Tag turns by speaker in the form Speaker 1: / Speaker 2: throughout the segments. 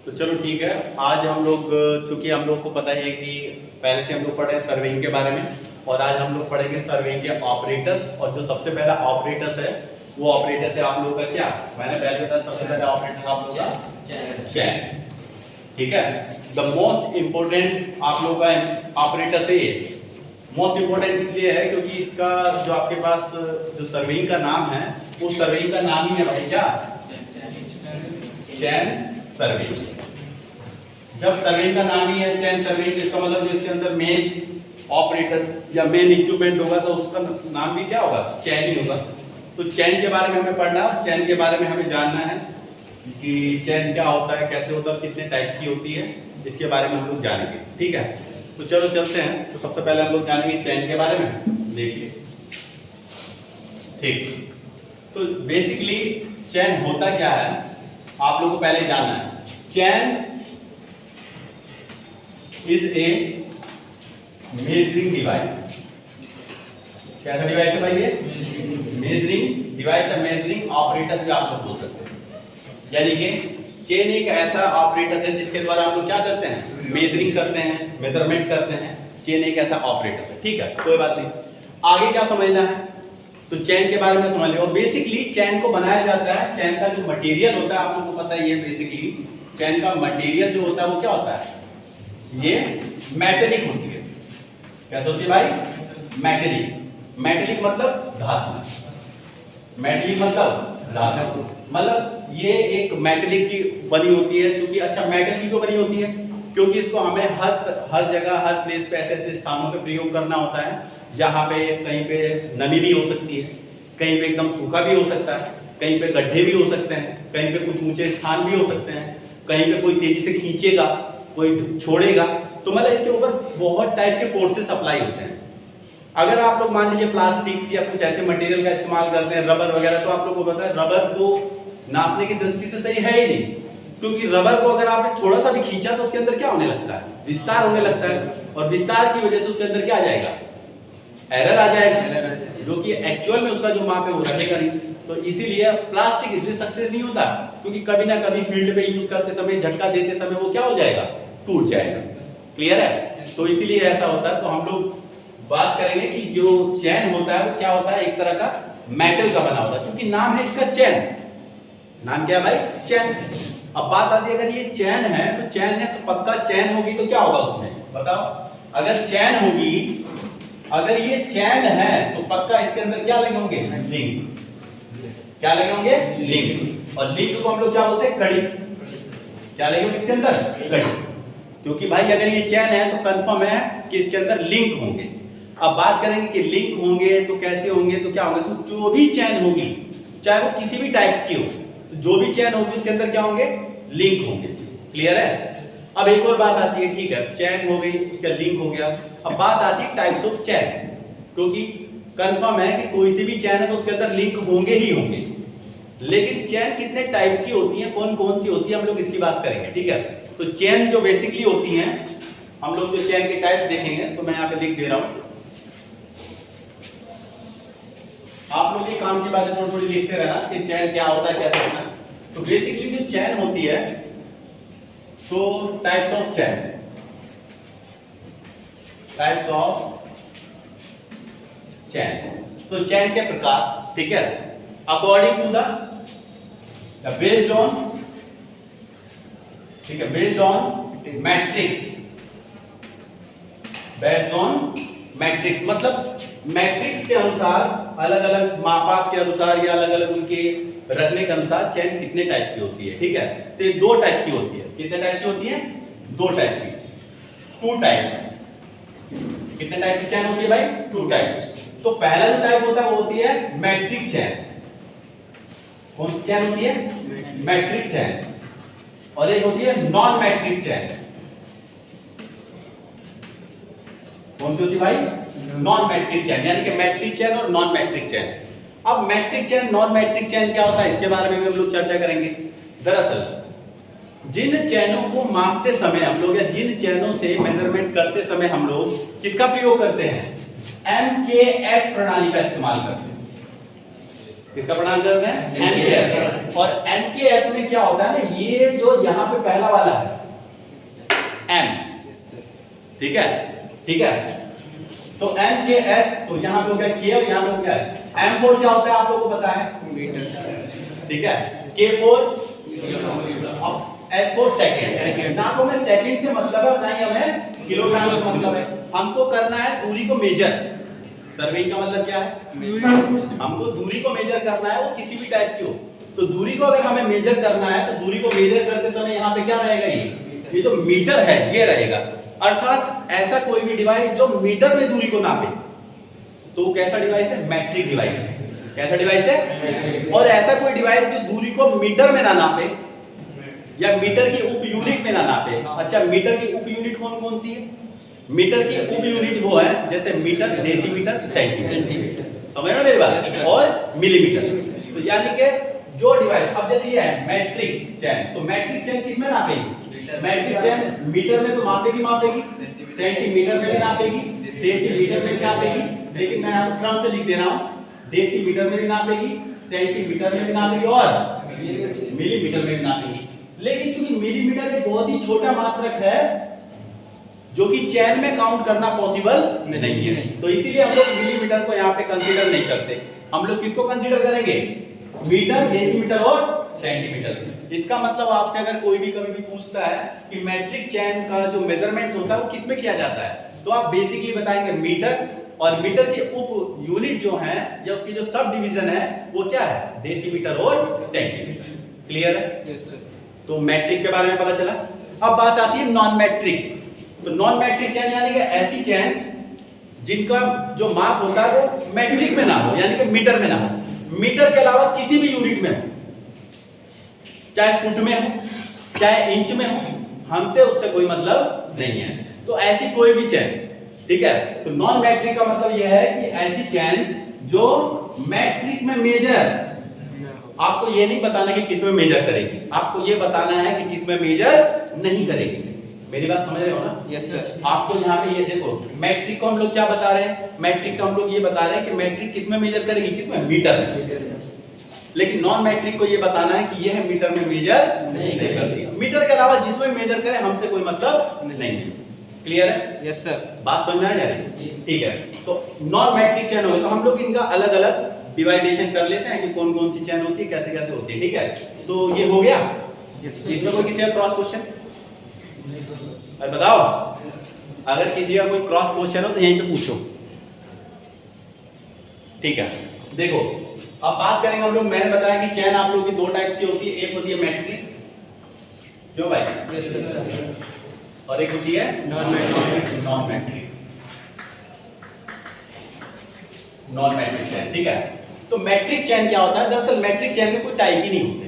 Speaker 1: तो चलो ठीक है। आज हम लोग, चूंकि हम लोग को पता है कि पहले से हम लोग पढ़े हैं सर्वेइंग के बारे में, और आज हम लोग पढ़ेंगे सर्वेइंग के ऑपरेटर्स। और जो सबसे पहला ऑपरेटर्स है वो ऑपरेटर्स है आप लोगों का क्या, मैंने पहले बताया सबसे पहला ऑपरेटर आप लोगों का चैन। ठीक है, द मोस्ट इंपोर्टेंट आप लोगों का ऑपरेटर से ये मोस्ट इंपोर्टेंट इसलिए है क्योंकि इसका जो आपके पास जो सर्वेइंग का नाम है वो सर्वेइंग का नाम ही है भाई क्या, चैन सर्वेइंग। जब सर्वेइंग का नाम ही है चैन सर्वेइंग, इसका मतलब जो इसके अंदर मेन ऑपरेटर्स या मेन इक्विपमेंट होगा तो उसका नाम भी क्या होगा, चैन ही होगा। तो चैन के बारे में हमें पढ़ना, चैन के बारे में हमें जानना है कि चैन क्या होता है, कैसे होता है, कितने टाइप्स की होती है, इसके बारे में हम लोग जानेंगे। ठीक है, तो चलो चलते हैं। तो सबसे पहले हम लोग जानेंगे चैन के बारे में। देखिए ठीक, तो बेसिकली चैन होता क्या है आप लोगों को पहले जानना है। चैन इज ए मेजरिंग डिवाइस। कैसा डिवाइस है भाई ये, मेजरिंग डिवाइस है, मेजरिंग ऑपरेटर भी आप लोग बोल सकते हैं। यानी कि चेन एक ऐसा ऑपरेटर है जिसके द्वारा हम लोग क्या करते हैं, मेजरिंग करते हैं, मेजरमेंट करते हैं। चेन एक ऐसा ऑपरेटर है, ठीक है, कोई बात नहीं। आगे क्या समझना है, तो चैन के बारे में समझ लो। बेसिकली चैन को बनाया जाता है, चैन का जो मटेरियल होता है आप लोगों को पता है, ये बेसिकली चैन का मटेरियल जो होता है वो क्या होता है, ये मेटेलिक होती है। क्या होती है भाई, मेटेलिक। मेटेलिक मतलब धातु, मेटेलिक मतलब धातु, मतलब ये एक मेटेलिक की बनी होती है। क्योंकि अच्छा मेटल की क्यों बनी होती है, क्योंकि इसको हमें हर जगह हर प्लेस पे ऐसे ऐसे स्थानों पे प्रयोग करना होता है जहाँ पे कहीं पे नमी भी हो सकती है, कहीं पे एकदम सूखा भी हो सकता है, कहीं पे गड्ढे भी हो सकते हैं, कहीं पे कुछ ऊंचे स्थान भी हो सकते हैं, कहीं पे कोई तेजी से खींचेगा कोई छोड़ेगा। तो मतलब इसके ऊपर बहुत टाइप के फोर्सेस अप्लाई होते हैं। अगर आप लोग मान लीजिए प्लास्टिक या कुछ ऐसे मटेरियल का इस्तेमाल करते हैं, रबर वगैरह, तो आप लोग को पता है रबर तो नापने की दृष्टि से सही है ही नहीं, क्योंकि रबर को अगर आपने थोड़ा सा भी खींचा तो उसके अंदर क्या होने लगता है, विस्तार होने लगता है, और विस्तार की वजह से उसके अंदर क्या आ जाएगा, एरर आ जाएगा, जो कि एक्चुअल में उसका जो माप है वो रहेगा नहीं। तो इसीलिए प्लास्टिक इसलिए सक्सेस नहीं होता, क्योंकि कभी ना कभी फील्ड पे यूज करते समय, झटका देते समय वो क्या हो जाएगा, टूट जाएगा। क्लियर है, तो इसीलिए ऐसा होता है। तो हम लोग बात करेंगे कि जो चैन होता है वो क्या होता है, एक तरह का मेटल का बना होता है, क्योंकि नाम है इसका चैन। नाम क्या है भाई, चैन। अब बात आती है अगर ये चैन है तो चैन है तो पक्का चैन होगी तो क्या होगा उसमें, बताओ। अगर चैन होगी, अगर ये चैन है तो पक्का इसके अंदर क्या लगे होंगे, लिंक। क्या लगे होंगे, लिंक। और लिंक को हम लोग क्या बोलते हैं, कड़ी। क्या लगे होंगे इसके अंदर, कड़ी। क्योंकि भाई अगर ये चैन है तो कंफर्म है कि इसके अंदर लिंक होंगे। अब बात करेंगे कि लिंक होंगे तो कैसे होंगे, तो क्या होंगे, तो जो भी चैन होगी चाहे वो किसी भी टाइप्स की हो, तो जो भी चैन होगी उसके अंदर क्या होंगे, लिंक होंगे। क्लियर है। अब एक और बात आती है, ठीक है, चैन हो गई, उसका लिंक हो गया। अब बात आती है टाइप्स ऑफ चैन, क्योंकि कंफर्म है कि कोई सी भी चैन है तो उसके अंदर लिंक होंगे ही होंगे। लेकिन चैन कितने टाइप्स की होती है, कौन कौन सी होती है, हम लोग इसकी बात करेंगे। ठीक है, तो चैन जो बेसिकली होती हैं, हम लोग जो चैन के टाइप्स देखेंगे, तो मैं यहाँ पे लिख दे रहा हूं, आप लोग ये काम की बातें थोड़ी थोड़ी लिखते रहना कि चैन क्या होता है, कैसे होता है। तो बेसिकली जो चैन होती है, तो types of chain, types of chain, तो चैन के प्रकार, ठीक है, according to the based on, ठीक है, based on matrix, based on matrix, मतलब मैट्रिक्स के अनुसार, अलग अलग मापांक के अनुसार या अलग अलग उनके रखने के अनुसार चैन कितने टाइप की होती है। ठीक है, तो ये दो टाइप की होती है। कितने टाइप की होती है, दो टाइप की, टू टाइप्स। कितने टाइप की चैन होती है भाई, टू टाइप्स। तो पहला जो टाइप होता है वो होती है मैट्रिक चैन। कौन सी चैन होती है, मैट्रिक चैन। और एक होती है नॉन मैट्रिक चैन। कौन सी होती है भाई, नॉन मैट्रिक चैन, यानी कि मैट्रिक चैन और नॉन मैट्रिक चैन। अब मैट्रिक चैन, नॉन मैट्रिक चैन क्या होता है, इसके बारे में भी हम लोग चर्चा करेंगे। दरअसल जिन चैनों को मापते समय हम लोग, या जिन चैनों से मेजरमेंट करते समय हम लोग किसका प्रयोग करते हैं, MKS प्रणाली का इस्तेमाल करते हैं। किसका प्रणाम करते हैं? NKS। और NKS में क्या होता है ना, ये जो यहाँ पे पहला वाला है M, ठीक है, ठीक है, तो NKS, तो यहाँ पे हो गया K और यहाँ पे हो गया S। M4 क्या होता है आप लोगों को पता है, मीटर, ठीक है, K4 अब S4 सेकंड। ना तो हमें सेकंड से मतलब है, ना ही हमें किलोग्राम से मतलब है। हमको करना है दूरी को मेजर। सर्वेइंग का मतलब क्या है, हमको दूरी को मेजर करना है, वो किसी भी टाइप की हो। तो दूरी को अगर हमें मेजर करना है तो दूरी को मेजर करते समय यहाँ पे क्या रहेगा, ये जो मीटर है ये रहेगा। अर्थात ऐसा कोई भी डिवाइस जो मीटर में दूरी को नापे तो वो कैसा डिवाइस है, मैट्रिक डिवाइस है। कैसा डिवाइस है? और ऐसा कोई डिवाइस जो दूरी को मीटर में ना नापे या मीटर की उप यूनिट में ना नापे। अच्छा, मीटर की उप यूनिट कौन कौन सी है? मीटर की उप यूनिट वो है जैसे मीटर, डेसीमीटर, सेंटीमीटर, समझ रहे हो मेरी बात, और मिलीमीटर। तो यानी कि जो डिवाइस, अब जैसे ये है मैट्रिक चेन, तो मैट्रिक चेन किसमें नापेगी? मैट्रिक चेन मीटर में तो मापेगी, सेंटीमीटर में भी नापेगी, डेसीमीटर में भी नापेगी, लेकिन मैं यहाँ क्रम से लिख दे रहा हूँ, डेसीमीटर में भी नापेगी, सेंटीमीटर में भी नापेगी और मिलीमीटर में भी नापेगी। लेकिन चूंकि मिलीमीटर एक बहुत ही छोटा मात्रक है जो कि चैन में काउंट करना पॉसिबल नहीं है, तो इसीलिए हम लोग मिलीमीटर को यहाँ पे कंसीडर नहीं करते। हम लोग किसको कंसीडर करेंगे? मीटर, डेसीमीटर और सेंटीमीटर। इसका मतलब आपसे अगर कोई भी कभी भी पूछता है कि मैट्रिक चैन का जो मेजरमेंट होता है वो किस में किया जाता है, तो आप बेसिकली बताएंगे मीटर, और मीटर के उप यूनिट जो है या उसकी जो सब डिवीजन है वो क्या है, डेसीमीटर और सेंटीमीटर। क्लियर है? Yes sir. तो मैट्रिक के बारे में पता चला। अब बात आती है नॉन मैट्रिक। तो नॉन मैट्रिक चैन यानी कि ऐसी चैन जिनका जो माप होता है वो मैट्रिक में ना हो, यानी कि मीटर में ना हो, मीटर के अलावा किसी भी यूनिट में हो, चाहे फुट में हो चाहे इंच में हो, हमसे उससे कोई मतलब नहीं है। तो ऐसी कोई भी चैन, ठीक है, तो नॉन मैट्रिक का मतलब यह है कि ऐसी चैन जो मैट्रिक में मेजर, आपको ये नहीं बताना कि किसमें मेजर करेगी, आपको ये बताना है कि किसमें मेजर नहीं करेगी। मेरी बात समझ रहे हो ना? Yes sir. आपको यहाँ पे ये देखो, मैट्रिक को हम लोग क्या बता रहे हैं, मैट्रिक को हम लोग ये बता रहे हैं कि मैट्रिक किसमें मेजर करेगी, किसमें, मीटर में। लेकिन नॉन मैट्रिक को ये बताना है कि ये है मीटर में मेजर नहीं करती, मीटर के अलावा जिसमें मेजर करे हमसे कोई मतलब नहीं है। क्लियर है? Yes sir. बात समझ में आ रही है? ठीक है। तो नॉन मैट्रिक चैन हो तो हम लोग इनका अलग अलग डिवाइडेशन कर लेते हैं कि कौन कौन सी चैन होती है, कैसे कैसे होती है। ठीक है, तो ये हो गया। इसमें कोई किसी का क्रॉस क्वेश्चन बताओ, अगर किसी का कोई क्रॉस क्वेश्चन हो तो यहीं पे पूछो। ठीक है, देखो अब बात करेंगे हम लोग, मैंने बताया कि चैन आप लोगों की दो टाइप्स की होती है, एक होती है मैट्रिक, क्यों भाई? Yes sir. और एक होती है नॉन मैट्रिक। नॉन मैट्रिक चैन, ठीक है। तो मैट्रिक चैन क्या होता है? दरअसल मैट्रिक चैन में कोई टाइप ही नहीं होते,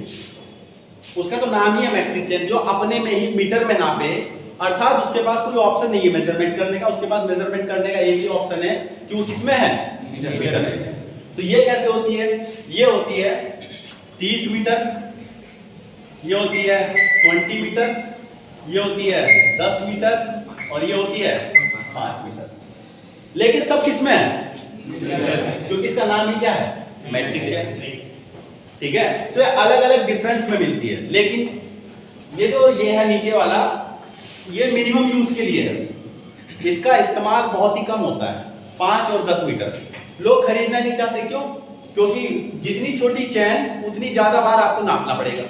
Speaker 1: उसका तो नाम ही है मैट्रिक चैन, जो अपने में ही मीटर में नापे, अर्थात उसके पास कोई ऑप्शन नहीं है मेजरमेंट करने का, उसके पास मेजरमेंट करने का एक ही ऑप्शन है कि वो किसमें है, मीटर में। तो ये कैसे होती है? ये होती है 30 मीटर, ये होती है 20 मीटर, ये होती है 10 मीटर और ये होती है 5 मीटर। लेकिन सब किसमें है? क्योंकि इसका नाम ही क्या है, मैट्रिक चैन। ठीक है, तो ये अलग अलग डिफरेंस में मिलती है, लेकिन ये जो ये है नीचे वाला, ये मिनिमम यूज के लिए है, इसका इस्तेमाल बहुत ही कम होता है। 5 और 10 मीटर लोग खरीदना नहीं चाहते, क्यों? क्योंकि जितनी छोटी चैन उतनी ज्यादा बार आपको नापना पड़ेगा।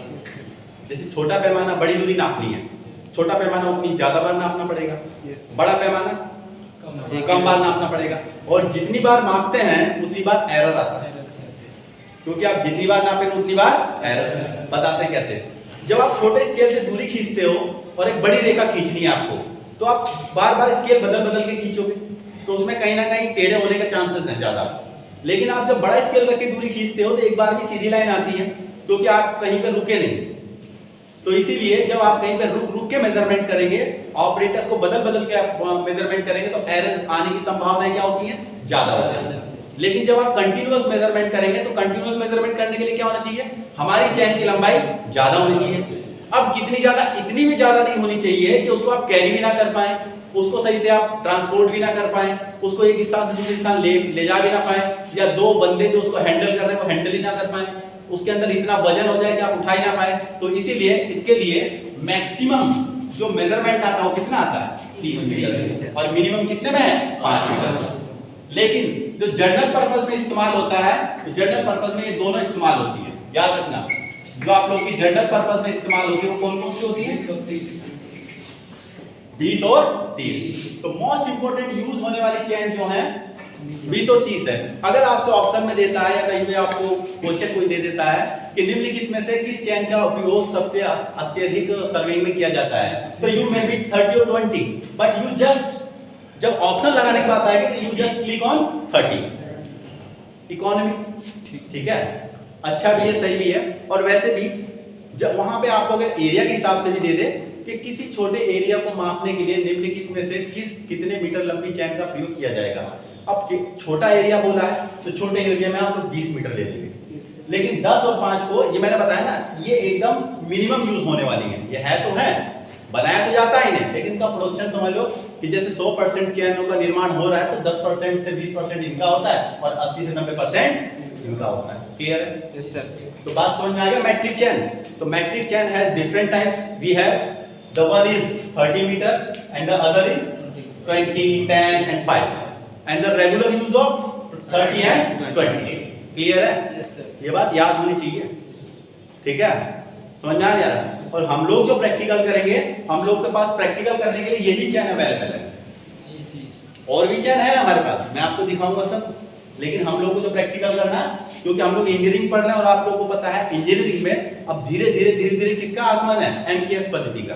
Speaker 1: जैसे छोटा पैमाना, बड़ी दूरी नापनी है, छोटा पैमाना उतनी ज्यादा बार नापना पड़ेगा, बड़ा पैमाना कम बार नापना पड़ेगा। और जितनी बार मापते हैं उतनी बार एरर आता है, क्योंकि आप जितनी बार नापें उतनी बार एरर। बताते हैं कैसे? जब आप छोटे स्केल से दूरी खींचते हो और एक बड़ी रेखा खींचनी है आपको, तो आप बार बार स्केल बदल बदल के खींचोगे, तो उसमें कहीं ना कहीं टेढ़े होने के चांसेस हैं ज्यादा। लेकिन आप जब बड़ा स्केल रख के दूरी खींचते हो तो एक बार में सीधी लाइन आती है, क्योंकि आप कहीं पर रुके नहीं। तो इसीलिए जब आप कहीं पर रुक के मेजरमेंट करेंगे, ऑपरेटर्स को बदल बदल के आप मेजरमेंट करेंगे, तो एरर आने की संभावनाएं क्या होती हैं, ज्यादा होती है। लेकिन जब आप कंटिन्यूअस मेजरमेंट करेंगे, तो कंटिन्यूअस मेजरमेंट करने के लिए क्या होना चाहिए, हमारी चैन की लंबाई ज्यादा होनी चाहिए। अब कितनी ज्यादा, इतनी भी ज्यादा नहीं होनी चाहिए कि उसको आप कैरी भी ना कर पाए, उसको सही से आप ट्रांसपोर्ट भी ना कर पाए, उसको एक स्थान से दूसरे स्थान ले जा भी ना पाए, या दो बंदे जो उसको हैंडल कर रहे हैं वो हैंडल ही ना कर पाए, उसके अंदर इतना वजन हो जाए कि आप उठा ही ना पाए। तो इसीलिए इसके लिए मैक्सिमम जो मेजरमेंट आता है वो कितना आता है 30 मीटर, और मिनिमम कितने में है 5 मीटर। लेकिन जो जनरल पर्पस में इस्तेमाल होता है, तो जनरल पर्पस में ये दोनों इस्तेमाल होती है, याद रखना। जो आप लोग की जनरल पर्पस में इस्तेमाल होती है वो कौन कौन सी होती है? 20 और 30। तो मोस्ट इंपोर्टेंट यूज होने वाली चेन जो है 20 और 30 है। अगर आपसे ऑप्शन में देता है या कहीं पे आपको क्वेश्चन कोई दे देता है कि निम्नलिखित में से किस चेन का उपयोग सबसे अत्यधिक सर्विंग में किया जाता है, तो यू मे बी 30 और 20, बट यू जस्ट, जब ऑप्शन लगाने की बात आएगी तो you just click on 30 economy. ठीक है, अच्छा भी है, सही भी है। और वैसे भी जब वहां पे आपको अगर एरिया के हिसाब से भी दे दे कि किसी छोटे एरिया को मापने के लिए निम्नलिखित में से कितने मीटर लंबी चेन का प्रयोग किया जाएगा। अब छोटा एरिया बोला है तो छोटे एरिया में आप 20 मीटर ले लेंगे, लेकिन 10 और 5 को, ये मैंने बताया ना, ये एकदम मिनिमम यूज होने वाली है। ये है तो है, बनाया तो जाता ही नहीं, लेकिन इनका प्रोडक्शन समझ लो कि जैसे 100% चैनों का निर्माण हो रहा है तो 10% से 20% इनका होता है और 80 से 90% इनका होता है। क्लियर है?
Speaker 2: Yes sir.
Speaker 1: तो बात समझ में आ गया। मैट्रिक चैन, तो metric chain has different types. We have the one is 30 metre and the other is 20, 10 and 5 and the regular use of 30 and 20। Clear है?
Speaker 2: Yes sir.
Speaker 1: ये बात याद होनी चाहिए, ठीक है, समझ में आ रहा है। और हम लोग जो प्रैक्टिकल करेंगे, हम लोग के पास प्रैक्टिकल करने के लिए यही चैन अवेलेबल है, और भी चैन है हमारे पास, मैं आपको दिखाऊंगा सब। लेकिन हम लोग को जो प्रैक्टिकल करना है, क्योंकि हम लोग इंजीनियरिंग पढ़ रहे हैं और आप लोगों को पता है इंजीनियरिंग में अब धीरे धीरे किसका आगमन है? एमकेएस पद्धति का।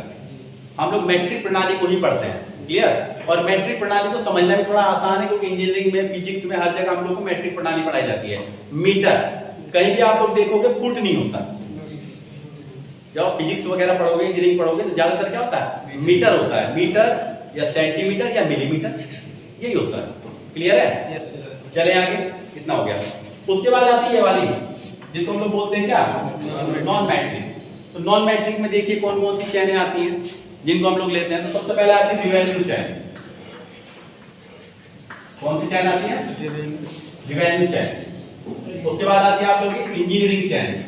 Speaker 1: हम लोग मैट्रिक प्रणाली को ही पढ़ते हैं। क्लियर? और मैट्रिक प्रणाली को समझना भी थोड़ा आसान है, क्योंकि इंजीनियरिंग में, फिजिक्स में हर जगह हम लोग को मैट्रिक प्रणाली पढ़ाई जाती है। मीटर, कहीं भी आप लोग देखोगे फुट नहीं होता। जब आप फिजिक्स वगैरह पढ़ोगे, इंजीनियरिंग पढ़ोगे तो ज्यादातर क्या होता है? मीटर होता है। मीटर या सेंटीमीटर या मिलीमीटर, यही होता है। क्लियर है?
Speaker 2: Yes sir.
Speaker 1: चले आगे, कितना हो गया। उसके बाद आती है ये वाली, जिसको हम लोग बोलते हैं क्या? Non matric. तो नॉन मैट्रिक में देखिए कौन कौन सी चैनें आती हैं जिनको हम लोग लेते हैं। तो सबसे पहले आती है रिवेन्यू चैन। कौन सी चैन आती है? रिवेन्यू चैन। उसके बाद आती है आप लोग की इंजीनियरिंग चैन।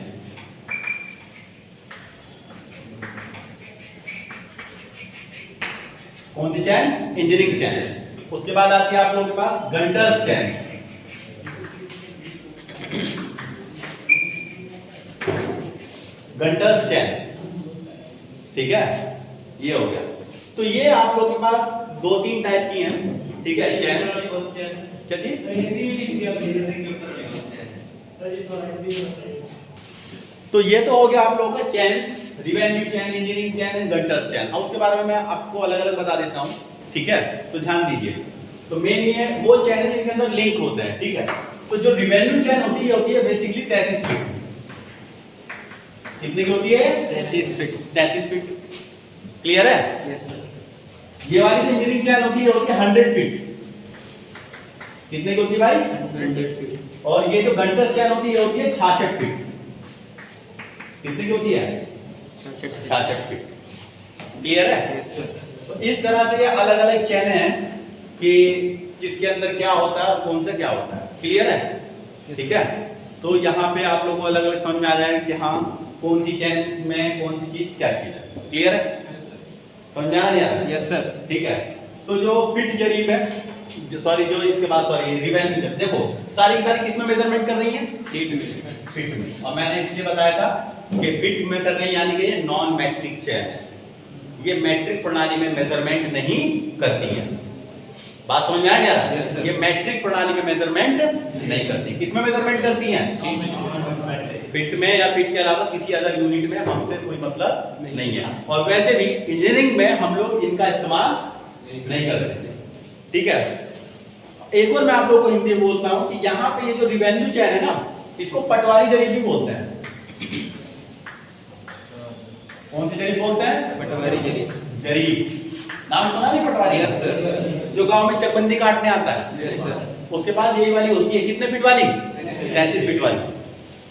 Speaker 1: कौन सी चैन? इंजीनियरिंग चैन। उसके बाद आती है आप लोगों के पास गंटर्स चैन। गंटर्स चैन, ठीक है, ये हो गया। तो ये आप लोगों के पास 2-3 टाइप की हैं, ठीक है, चैन। क्या चीज? तो ये तो हो गया आप लोगों का chain, revenue chain, engineering chain and Gunter's chain. अब उसके बारे में मैं आपको अलग अलग बता देता हूँ, ठीक है, तो ध्यान दीजिए। तो मेन ये वो चैन है जिनके अंदर लिंक होते हैं, ठीक है। तो जो रिवेन्यू चैन होती है बेसिकली 33 फीट। कितनी की होती है?
Speaker 2: 33 फीट।
Speaker 1: 33 फीट। क्लियर है?
Speaker 2: Yes sir.
Speaker 1: ये वाली जो इंजीनियरिंग चैन होती है 100 फीट। कितने की होती है भाई?
Speaker 2: 100 फीट।
Speaker 1: और ये जो गंटर्स चैन होती है 66 फीट। कितने की होती है? 66 फीट। क्लियर है?
Speaker 2: Yes sir.
Speaker 1: तो इस तरह से ये अलग अलग चैन हैं कि किसके अंदर क्या होता है और कौन सा क्या होता है। क्लियर है? ठीक है। तो यहाँ पे आप लोगों को अलग अलग समझ में आ जाएगा कि हाँ कौन सी चैन में कौन सी चीज क्या चीज है। क्लियर है? समझ आ रहा है?
Speaker 2: Yes sir.
Speaker 1: ठीक है। तो जो फिट जरीब है, जो इसके बाद रिवेन्यू, देखो सारी की सारी किसमें मेजरमेंट कर रही है? फिट में। और मैंने इसलिए बताया था कि फिट में कर रही है, यानी कि ये नॉन मैट्रिक चैन है, ये मैट्रिक प्रणाली में मेजरमेंट नहीं करती है। बात समझ में आ गया?
Speaker 2: yes,
Speaker 1: ये मैट्रिक प्रणाली में मेजरमेंट नहीं करती। किसमें मेजरमेंट करती हैं? फिट में, या फिट के अलावा किसी अदर यूनिट में हमसे कोई मतलब नहीं है। और वैसे भी इंजीनियरिंग में हम लोग इनका इस्तेमाल नहीं करते, ठीक है। एक और मैं आप लोगों को हिंदी में बोलता हूं कि यहाँ पे ये जो रिवेन्यू चैन है ना, इसको पटवारी जरीब भी बोलते हैं। कौन सी जरीब बोलते हैं?
Speaker 2: पटवारी जरीब।
Speaker 1: जरीब नाम सुना नहीं पटवारी?
Speaker 2: Yes sir.
Speaker 1: जो गांव में चकबंदी काटने आता है,
Speaker 2: यस सर।
Speaker 1: उसके पास यही वाली होती है। कितने फीट वाली? 33 फीट वाली।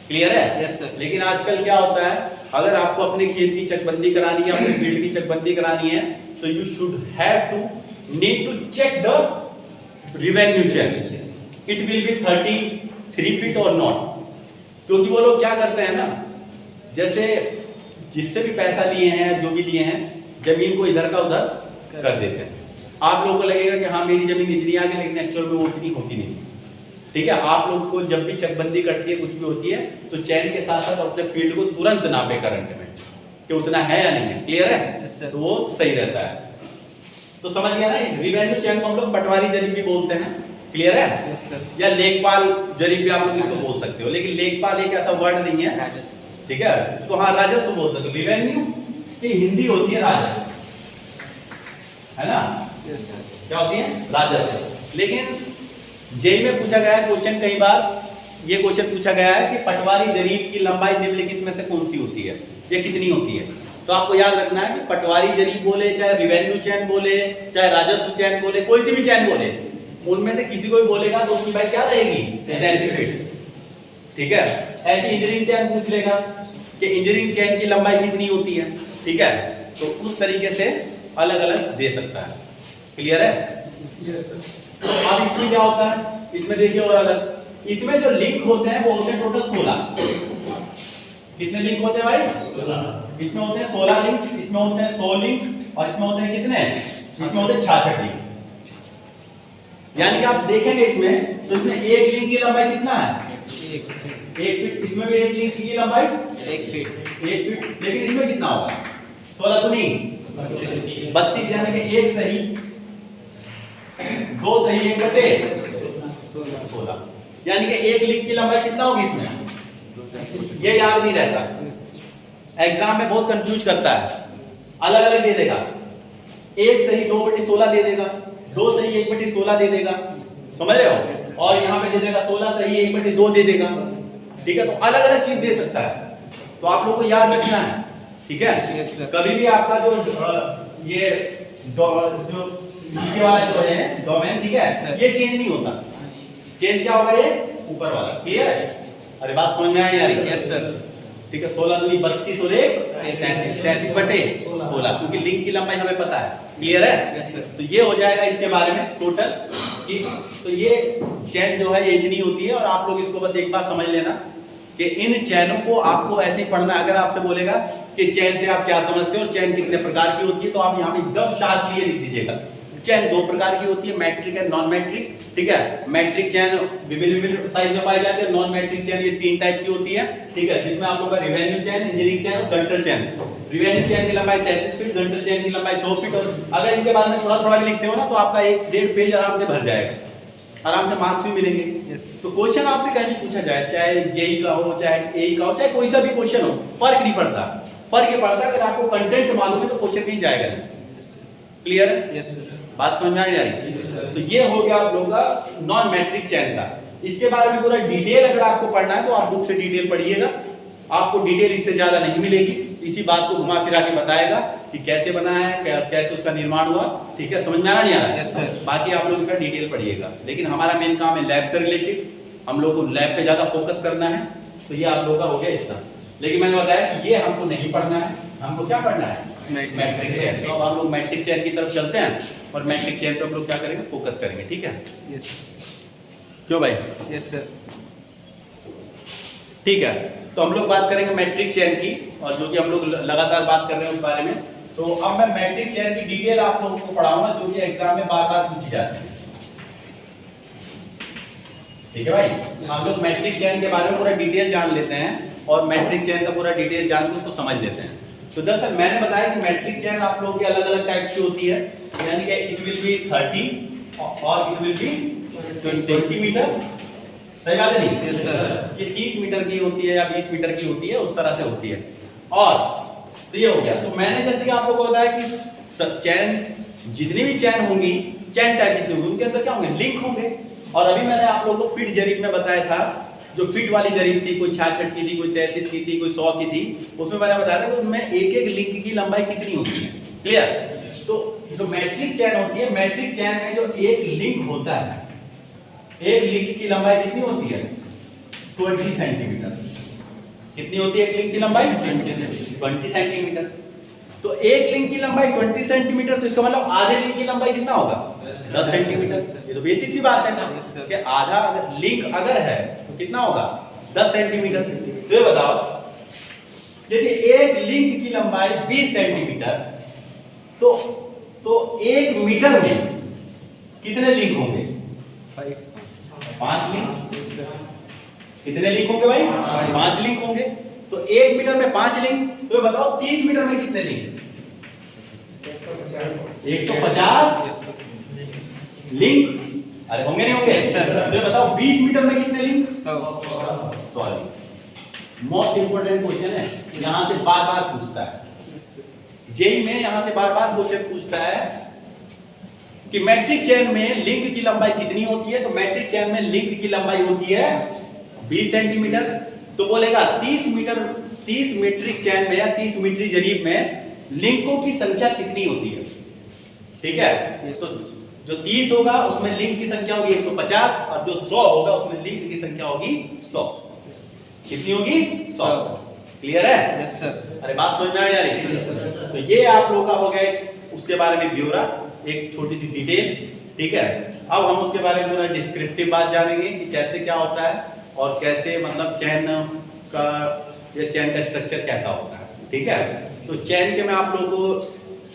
Speaker 1: क्लियर है?
Speaker 2: Yes sir.
Speaker 1: लेकिन आजकल क्या होता है अगर आपको अपने खेत की चकबंदी करानी है, अपने फील्ड की चकबंदी करानी है, तो you should have to need to check the revenue chain, it will be 33 feet और नॉट। क्योंकि वो लोग क्या करते हैं ना, जैसे जिससे भी पैसा लिए हैं, जो भी लिए हैं, जमीन को इधर का उधर कर देते हैं। आप लोगों को लगेगा कि हाँ मेरी जमीन इतनी आ गई, लेकिन एक्चुअल में वो इतनी होती नहीं। ठीक है, आप लोग को जब भी चकबंदी कटती है, कुछ भी होती है, तो चैन के साथ साथ अपने फील्ड को तुरंत नापे करंट में कि उतना है या नहीं है। क्लियर है? तो वो सही रहता है। तो समझ गया ना, इस रिवेन्यू चैन को हम लोग पटवारी जरीब भी बोलते हैं। क्लियर है? या लेखपाल जरीब भी आप लोग इसको बोल सकते हो, लेकिन लेखपाल एक ऐसा वर्ड नहीं है। ठीक है, इसको हाँ राजस्व बोलते हैं। रिवेन्यू की हिंदी होती है राजस्व, है ना? क्या होती है? राजस्व। लेकिन जेई में पूछा गया है क्वेश्चन, कई बार ये क्वेश्चन पूछा गया है कि पटवारी जरीब की लंबाई निम्नलिखित में से कौन सी होती है, ये कितनी होती है? तो आपको याद रखना है कि पटवारी जरीब बोले, चाहे रिवेन्यू चैन बोले, चाहे राजस्व चैन बोले, कोई सी भी चैन बोले, उनमें से किसी को भी बोलेगा तो उसकी लंबाई क्या रहेगी? 33 फीट। ठीक है, ऐसी इंजीनियरिंग चैन पूछ लेगा कि इंजीनियरिंग चैन की लंबाई कितनी होती है। ठीक है, तो उस तरीके से अलग अलग दे सकता है। क्लियर है? तो अब इसमें क्या होता है, इसमें देखिए और अलग, इसमें जो लिंक होते हैं वो होते हैं टोटल 16। कितने लिंक होते हैं भाई? 16। इसमें होते हैं 16 लिंक, इसमें होते हैं 100 लिंक, और इसमें होते हैं कितने? इसमें होते हैं 66 लिंक। यानी कि आप देखेंगे इसमें, तो इसमें एक लिंक की लंबाई कितना है? 1 फीट। इसमें भी एक लिंक की लंबाई 1 फीट। लेकिन इसमें कितना होगा? 16 दूनी 32, यानी कि एक सही, दो सही, एक बटे 16। यानी कि एक लिंक की लंबाई कितना होगी इसमें? ये याद नहीं रहता, एग्जाम में बहुत कंफ्यूज करता है। अलग अलग दे देगा, एक सही 2 बटे 16 दे देगा, दो सही 1 बटे 16 दे देगा, समझ रहे हो? और यहाँ पे दे देगा 16 सही 1 बटे 2 दे देगा। ठीक है, तो अलग अलग चीज दे सकता है, तो आप लोग को याद रखना है। ठीक है, कभी भी आपका जो ये जो नीचे वाला जो है डोमेन, ठीक है, ये चेंज नहीं होता। चेंज क्या होगा? ये ऊपर वाला। क्लियर है? अरे बात समझ में आ रही है? Yes sir. ठीक है, 16 दूनी 32 और 1 33 बटे 16, क्योंकि लिंक की लंबाई हमें पता है। क्लियर है? Yes sir. तो ये हो जाएगा इसके बारे में टोटल। ठीक, तो ये चैन जो है ये इतनी होती है, और आप लोग इसको बस एक बार समझ लेना कि इन चैनों को आपको ऐसे ही पढ़ना है। अगर आपसे बोलेगा कि चैन से आप क्या समझते हो और चैन कितने प्रकार की होती है, तो आप यहाँ पे एकदम शार्पली लिख दीजिएगा। चैन 2 प्रकार की होती है, मैट्रिक एंड नॉन मैट्रिक। ठीक है, मैट्रिक चैन विभिन्न साइज में पाई जाती है, नॉन मैट्रिक चैन ये 3 टाइप की होती है। ठीक है, जिसमें आप लोग का रिवेन्यू चैन, इंजीनियरिंग चैन और गंटर चैन। रिवेन्यू चैन की लंबाई 33 फीट, गंटर चैन की लंबाई 100 फीट। और अगर इनके बारे में थोड़ा थोड़ा भी लिखते हो ना, तो आपका 1-1.5 पेज आराम से भर जाएगा, आराम से मार्क्स भी मिलेंगे। तो क्वेश्चन आपसे कहीं भी पूछा जाए, चाहे जेई का हो, चाहे एई का हो, चाहे कोई सा भी क्वेश्चन हो, फर्क नहीं पड़ता। फर्क ये पड़ता है अगर आपको कंटेंट मालूम है तो क्वेश्चन कहीं जाएगा नहीं। क्लियर है? Yes sir. बात समझ में आ रही? तो ये हो गया आप लोगों का नॉन मैट्रिक चैन का। इसके बारे में पूरा डिटेल अगर आपको पढ़ना है तो आप बुक से डिटेल पढ़िएगा, आपको डिटेल इससे ज्यादा नहीं मिलेगी। इसी बात को घुमा फिरा के बताएगा कि कैसे बना है, कैसे उसका निर्माण हुआ। ठीक है, समझ में आ रहा नहीं आ रहा? Yes sir. बाकी आप लोग इसका डिटेल पढ़िएगा, लेकिन हमारा मेन काम है लैब से रिलेटेड, हम लोग को लैब पे ज्यादा फोकस करना है। तो ये आप लोगों का हो गया इतना। लेकिन मैंने बताया कि ये हमको नहीं पढ़ना है, हमको क्या पढ़ना है? Matric chain. तो अब हम लोग मैट्रिक चैन की तरफ चलते हैं, और मैट्रिक चैन पे हम लोग क्या करेंगे? फोकस करेंगे। ठीक है?
Speaker 2: यस।
Speaker 1: क्यों भाई?
Speaker 2: Yes sir.
Speaker 1: ठीक है, तो हम लोग बात करेंगे मैट्रिक चैन की, और जो कि हम लोग लगातार बात कर रहे हैं उस बारे में। तो अब मैं मैट्रिक चैन की डिटेल आप लोगों को पढ़ाऊंगा, जो कि एग्जाम में बार बार पूछी जाती है। ठीक है भाई, हम लोग मैट्रिक चैन के बारे में पूरा डिटेल जान लेते हैं, और मैट्रिक चैन का पूरा डिटेल जान के उसको समझ लेते हैं। तो दरअसल मैंने बताया कि मैट्रिक चैन आप लोगों की अलग अलग टाइप की होती है, यानी कि इट विल बी 30 और इट विल बी 20 मीटर। सही बात है नहीं?
Speaker 2: Yes sir.
Speaker 1: ये 30 मीटर की होती है या 20 मीटर की होती है, उस तरह से होती है। और तो ये हो गया। तो मैंने जैसे कि आप लोगों को बताया कि चैन, जितनी भी चैन होंगी, चैन टाइप की होंगी, उनके अंदर क्या होंगे? लिंक होंगे। और अभी मैंने आप लोगों को फिट जरीब में बताया था, जो फिट वाली जरीब थी, कोई 66 की थी, कोई 33 की थी, कोई 100 की थी, उसमें मैंने बताया था कि उनमें एक एक लिंक की लंबाई कितनी होती है। क्लियर? तो जो मैट्रिक चैन होती है, मैट्रिक चैन में जो एक लिंक होता है, एक लिंक की लंबाई कितनी होती है? 20 सेंटीमीटर। कितनी होती है एक लिंक की लंबाई? 20 सेंटीमीटर। तो एक लिंक की लंबाई 20 सेंटीमीटर, तो इसका मतलब आधे लिंक की लंबाई कितना होगा? 10 सेंटीमीटर। ये तो बेसिक सी बात है कि आधा लिंक अगर है तो कितना होगा? 10 सेंटीमीटर। तो ये बताओ यदि एक लिंक की लंबाई 20 सेंटीमीटर तो 1 मीटर में कितने लिंक होंगे? 5 लिंक। कितने लिंक होंगे भाई? 5 लिंक होंगे। तो 1 मीटर में 5 लिंक, तो बताओ 30 मीटर में कितने लिंक? 150 लिंक। अरे होंगे नहीं होंगे? तो बताओ 20 मीटर में कितने link? 100 link. Most important question है, यहां से बार बार पूछता है जेई में, यहां से बार बार क्वेश्चन पूछता है कि मैट्रिक चेन में लिंक की लंबाई कितनी होती है? तो मैट्रिक चेन में लिंक की लंबाई होती है 20 सेंटीमीटर। तो बोलेगा 30 मीट्रिक चेन में या 30 मीट्रिक जरीब में लिंकों की संख्या कितनी होती है? ठीक है, तो जो 30 होगा उसमें लिंक की संख्या होगी 150 और जो 100 होगा उसमें लिंक की संख्या होगी 100। कितनी होगी? 100। क्लियर है?
Speaker 2: Yes sir.
Speaker 1: अरे बात समझ में आ रही है? तो ये आप लोगों का हो गया उसके बारे में ब्यौरा, एक छोटी सी डिटेल। ठीक है, अब हम उसके बारे में थोड़ा डिस्क्रिप्टिव बात जानेंगे कि कैसे क्या होता है और कैसे मतलब चेन का या चेन का स्ट्रक्चर कैसा होता है। ठीक है, तो चेन के मैं आप लोगों को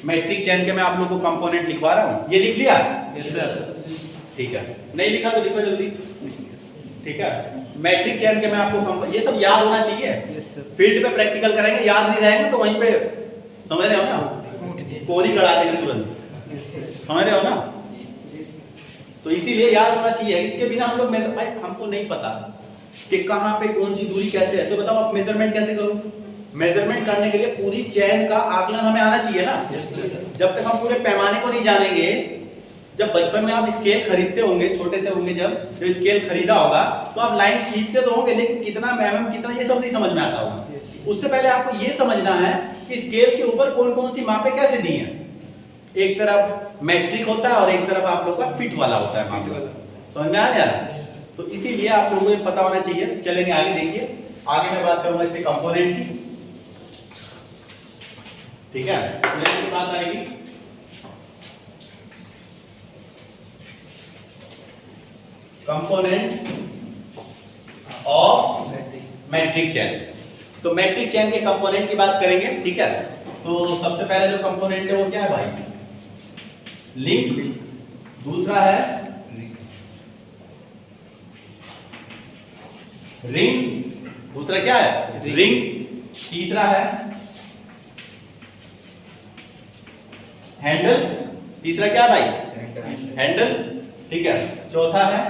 Speaker 1: मैट्रिक चेन के मैं आप लोगों को कंपोनेंट लिखवा रहा हूँ। ये लिख लिया?
Speaker 2: Yes sir.
Speaker 1: ठीक है, नहीं लिखा तो लिखो जल्दी। ठीक है, मैट्रिक चेन के मैं आपको ये सब याद होना चाहिए।
Speaker 2: Yes sir.
Speaker 1: फील्ड पे प्रैक्टिकल कराएंगे, याद नहीं रहेंगे तो वहीं पे समझ रहे हो ना, कोरी गड़ा देंगे तुरंत। समझ रहे हो ना? तो इसीलिए याद होना चाहिए। इसके बिना हम लोग भाई हमको नहीं पता कि कहाँ पे कौन सी दूरी कैसे है, तो बताओ आप मेजरमेंट कैसे करो? मेजरमेंट करने के लिए पूरी चेन का आकलन हमें आना चाहिए ना। जब तक हम पूरे पैमाने को नहीं जानेंगे, जब बचपन में आप स्केल खरीदते होंगे, छोटे से होंगे जब स्केल खरीदा होगा तो आप लाइन खींचते तो होंगे, लेकिन कितना mm कितना ये सब नहीं समझ में आता होगा। उससे पहले आपको ये समझना है कि स्केल के ऊपर कौन कौन सी मापे कैसे दी हैं। एक तरफ मैट्रिक होता है और एक तरफ आप लोग का फीट वाला होता है मामला। समझ में आ गया? तो इसीलिए आप लोगों को ये पता होना चाहिए। चलेंगे आगे, देखिए आगे मैं बात करूंगा इससे कंपोनेंट की। ठीक है, नेक्स्ट बात आएगी कंपोनेंट ऑफ मैट्रिक चेन। तो मैट्रिक चेन के कंपोनेंट की बात करेंगे। ठीक है, तो सबसे पहले जो कंपोनेंट है वो क्या है भाई? लिंक। दूसरा है रिंग। दूसरा क्या है? रिंग। तीसरा है हैंडल। तीसरा क्या है भाई? हैंडल। ठीक है, चौथा है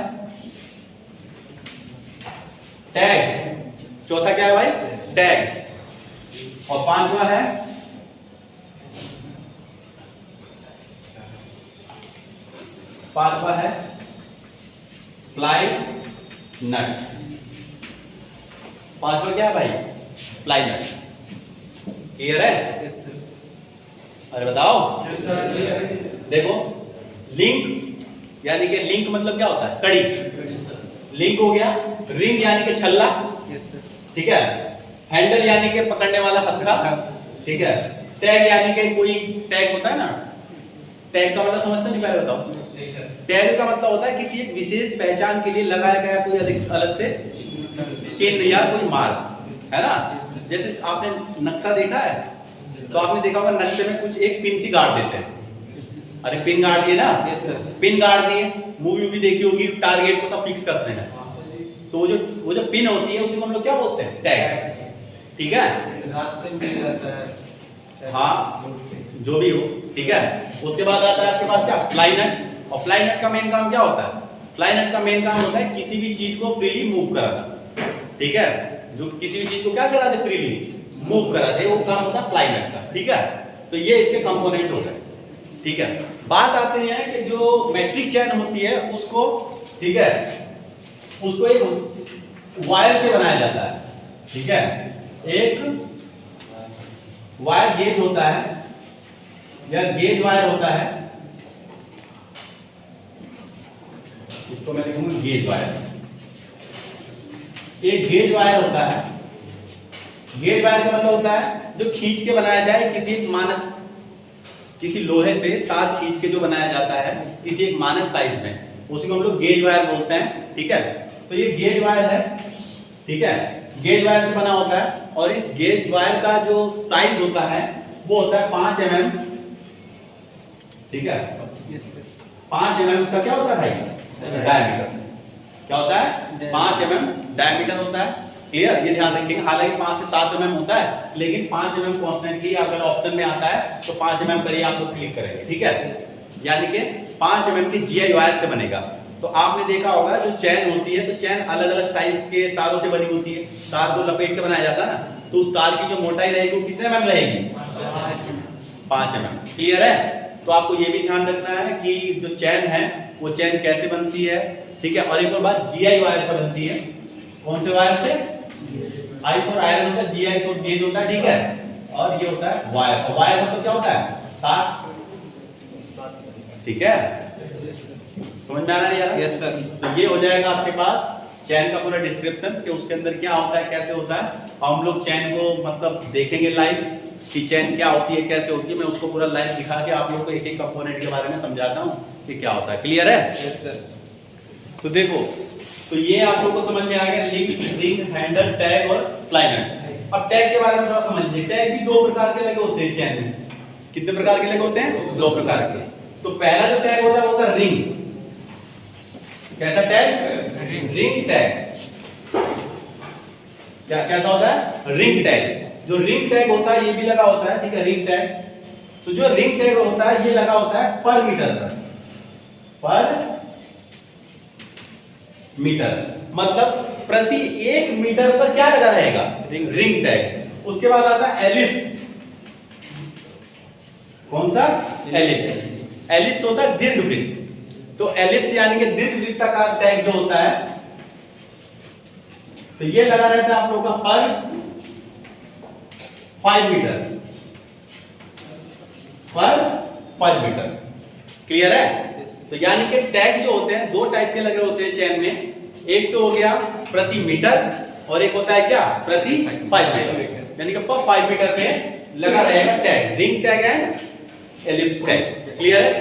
Speaker 1: टैग। चौथा क्या है भाई? टैग। और पांचवा है प्लाई नट। पांचवा क्या है भाई? प्लाई नट। क्लियर है?
Speaker 2: Yes sir.
Speaker 1: अरे बताओ।
Speaker 2: Yes sir.
Speaker 1: देखो लिंक यानी कि लिंक मतलब क्या होता है? कड़ी। लिंक हो गया। रिंग यानी कि छल्ला।
Speaker 2: Yes sir.
Speaker 1: ठीक है, हैंडल यानी कि पकड़ने वाला हत्था। ठीक है, टैग यानी कि कोई टैग होता है ना, टैग का मतलब समझते नहीं? पहले बताओ। टैग का मतलब होता है किसी एक विशेष पहचान के लिए लगाया गया कोई अलग से चिन्ह या कोई मार्क, है ना। जैसे आपने नक्शा देखा है तो आपने देखा होगा नक्शे में कुछ एक पिन सी गाड़ देते हैं। अरे पिन गाड़ दिए ना?
Speaker 2: Yes sir.
Speaker 1: पिन गाड़ दिए, मूवी भी देखी होगी, टारगेट को सब फिक्स करते हैं। तो वो जो पिन होती है उसी को हम लोग क्या बोलते हैं? टैग। ठीक है,
Speaker 2: रास्ते में मिल जाता है।
Speaker 1: हाँ जो भी हो। ठीक है, उसके बाद आता है आपके पास क्या? फ्लाई नट। और फ्लाई नट का मेन काम क्या होता है? फ्लाई नट का मेन काम होता है किसी भी चीज को फ्रीली मूव कराना। ठीक है, जो किसी भी चीज को क्या करा दे? फ्रीली मूव करा दे, वो काम होता है फ्लाई नट का। ठीक है, तो ये इसके कंपोनेंट हो गए। ठीक है, बात आते हैं कि जो मैट्रिक चेन होती है उसको, ठीक है, उसको एक वायर से बनाया जाता है। ठीक है, एक वायर गेज होता है या गेज वायर होता है, इसको मैं लिखूंगा गेज वायर। एक गेज वायर होता है गेज वायर का मतलब होता है जो खींच के बनाया जाए किसी एक मानक, किसी लोहे से तार खींच के जो बनाया जाता है किसी एक मानक साइज में, उसी को हम लोग गेज वायर बोलते हैं। ठीक है, तो ये गेज वायर है। ठीक है, गेज वायर से बना होता है और इस गेज वायर का जो साइज होता है वो होता है 5 mm। ठीक है, 5 mm उसका क्या होता है भाई? डायमीटर। क्या होता है? 5 mm डायमीटर होता है। क्लियर, ये ध्यान रखिएगा। हालांकि 5 से 7 mm होता है, लेकिन 5 mm कॉन्स्टेंटली अगर ऑप्शन में आता है तो 5 mm पर ही आप लोग क्लिक करेंगे। ठीक है, यानी कि 5 mm की GI वायर से बनेगा। तो आपने देखा होगा जो चैन होती है, तो चैन अलग अलग साइज के तारों से बनी होती है। तार को लपेट के बनाया जाता है ना, तो उस तार की जो मोटाई रहेगी वो कितने mm रहेगी? 5 mm। क्लियर है? तो आपको ये भी ध्यान रखना है कि जो चैन है वो चैन कैसे बनती है। ठीक है, और एक और बात, GI वायर से बनती है। कौन से वायर से? I फॉर आयरन होता है, GI फॉर गेज होता है। ठीक है, और ये होता है वायर। वायर मतलब क्या होता है? तार। ठीक है, समझ में आ रहा है यार?
Speaker 2: Yes sir.
Speaker 1: तो ये हो जाएगा आपके पास चैन का पूरा डिस्क्रिप्शन कि उसके अंदर क्या होता है, कैसे होता है। हम लोग चैन को मतलब देखेंगे लाइव कि चैन क्या होती है, कैसे होती है। मैं उसको पूरा लाइव दिखा के आप लोगों को एक एक कंपोनेंट के बारे में समझाता हूँ कि क्या होता है। क्लियर है?
Speaker 2: Yes sir.
Speaker 1: तो देखो, तो ये आप लोगों को समझ में आ गया, लिंक, रिंग, हैंडल, टैग और फ्लाइनट। अब टैग के बारे में थोड़ा समझ लीजिए। टैग भी 2 प्रकार के लगे होते हैं चैन में। कितने प्रकार के लगे होते हैं? 2 प्रकार के। तो पहला जो टैग होता है वो होता है रिंग। कैसा टैग? Ring tag. क्या कैसा होता है? Ring tag. जो रिंग टैग होता है ये भी लगा होता है। ठीक है, रिंग टैग। तो जो रिंग टैग होता है ये लगा होता है पर मीटर पर मीटर, मतलब प्रति 1 मीटर पर क्या लगा रहेगा? Ring tag. उसके बाद आता है एलिप्स। कौन सा? एलिप्स। एलिप्स होता है दीर्घवृत्त। तो एलिप्स यानी कि दीर्घवृत्ताकार टैग जो होता है, तो ये लगा रहता है आप लोगों का पर 5 मीटर पर 5 मीटर। क्लियर है? तो यानी कि टैग जो होते हैं 2 टाइप के लगे होते हैं चैन में। एक तो हो गया प्रति मीटर और एक होता है क्या? प्रति 5 मीटर। यानी कि पर 5 मीटर पे लगा रहेगा tag, ring tag and ellipse tag. Clear है?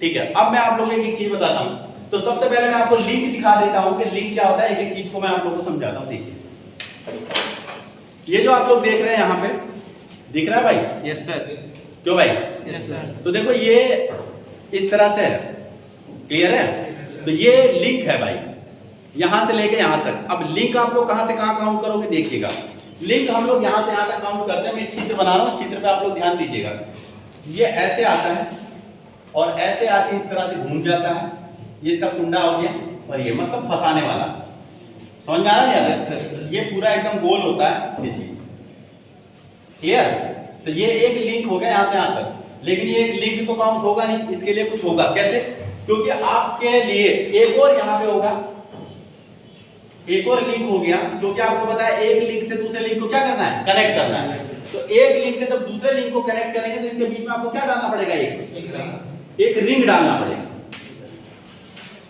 Speaker 1: ठीक है, अब मैं आप लोगों को एक चीज बताता हूं। तो सबसे पहले मैं आपको लिंक दिखा देता हूं कि लिंक क्या होता है। एक एक चीज को मैं आप लोगों को समझाता हूं। देखिए, ये जो आप लोग देख रहे हैं यहाँ पे, दिख रहा है भाई?
Speaker 2: Yes sir.
Speaker 1: क्यों भाई?
Speaker 2: Yes sir.
Speaker 1: तो देखो ये इस तरह से है। क्लियर है? तो ये लिंक है भाई, यहां से लेके यहां तक। अब लिंक आप लोग कहां से कहां काउंट करोगे? देखिएगा, लिंक हम लोग यहां से यहां तक काउंट करते हैं। मैं एक चित्र बना रहा हूं, चित्र पे आप लोग ध्यान दीजिएगा। ये ऐसे आता है और ऐसे आके इस तरह से घूम जाता है। ये इसका कुंडा हो गया और ये मतलब फंसाने वाला। समझ में आ रहा है?
Speaker 2: Yes sir.
Speaker 1: ये पूरा एकदम गोल होता है ये चीज। क्लियर? तो ये एक लिंक हो गया यहां से यहां तक, लेकिन ये एक लिंक तो काउंट होगा नहीं। इसके लिए कुछ होगा। कैसे? क्योंकि आपके लिए एक और यहां पे होगा, एक और लिंक हो गया। क्योंकि आपको पता है एक लिंक से दूसरे लिंक को क्या करना है? कनेक्ट करना है। तो एक लिंक से जब दूसरे लिंक को कनेक्ट करेंगे तो इनके बीच में आपको क्या डालना पड़ेगा? एक रिंग डालना पड़ेगा।